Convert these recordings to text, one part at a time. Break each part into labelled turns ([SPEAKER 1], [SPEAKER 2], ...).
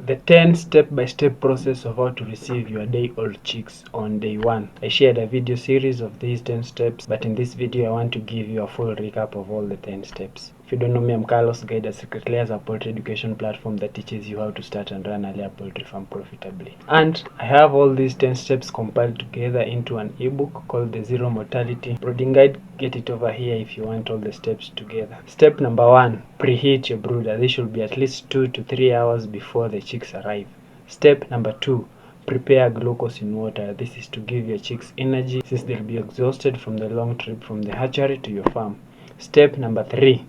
[SPEAKER 1] the 10 step-by-step process of how to receive your day-old chicks on day 1. I shared a video series of these 10 steps, but in this video I want to give you a full recap of all the 10 steps. If you don't know me, I'm Carlos, guide at Secretly as a poultry education platform that teaches you how to start and run a layer poultry farm profitably. And I have all these 10 steps compiled together into an ebook called the Zero Mortality Brooding Guide. Get it over here if you want all the steps together. Step number 1, preheat your brooder. This should be at least 2 to 3 hours before the chicks arrive. Step number 2, prepare glucose in water. This is to give your chicks energy since they'll be exhausted from the long trip from the hatchery to your farm. Step number 3,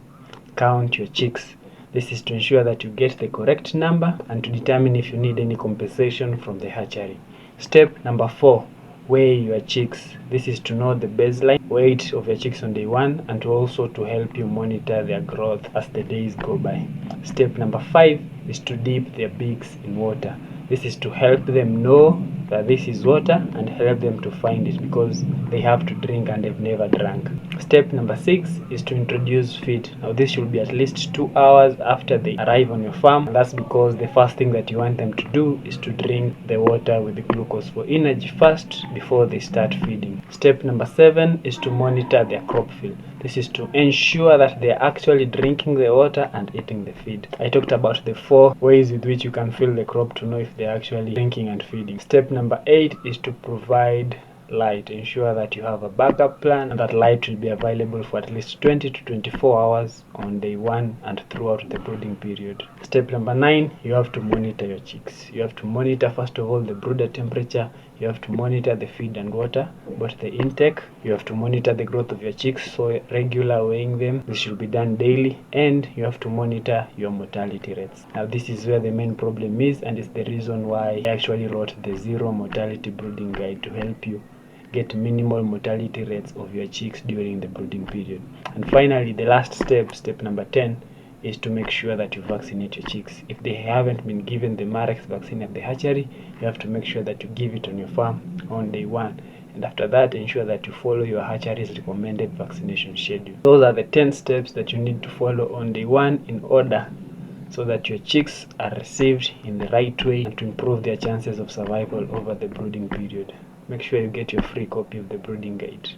[SPEAKER 1] count your chicks. This is to ensure that you get the correct number and to determine if you need any compensation from the hatchery. Step number 4, weigh your chicks. This is to know the baseline weight of your chicks on day 1 and also to help you monitor their growth as the days go by. Step number 5 is to dip their beaks in water. This is to help them know that this is water and help them to find it because they have to drink and they've never drank. Step number 6 is to introduce feed. Now this should be at least 2 hours after they arrive on your farm, and that's because the first thing that you want them to do is to drink the water with the glucose for energy first before they start feeding. Step number 7 is to monitor their crop fill. This is to ensure that they are actually drinking the water and eating the feed. I talked about the 4 ways with which you can fill the crop to know if they're actually drinking and feeding. Step number 8 is to provide light. Ensure that you have a backup plan and that light will be available for at least 20 to 24 hours on day 1 and throughout the brooding period. Step number 9, you have to monitor your chicks. You have to monitor first of all the brooder temperature. You have to monitor the feed and water, but the intake. You have to monitor the growth of your chicks, so regular weighing them. This should be done daily, and you have to monitor your mortality rates. Now this is where the main problem is, and it's the reason why I actually wrote the Zero Mortality Brooding Guide to help you get minimal mortality rates of your chicks during the brooding period. And finally, the last step, step number 10, is to make sure that you vaccinate your chicks. If they haven't been given the Marex vaccine at the hatchery, you have to make sure that you give it on your farm on day 1. And after that, ensure that you follow your hatchery's recommended vaccination schedule. Those are the 10 steps that you need to follow on day 1 in order so that your chicks are received in the right way and to improve their chances of survival over the brooding period. Make sure you get your free copy of the brooding guide.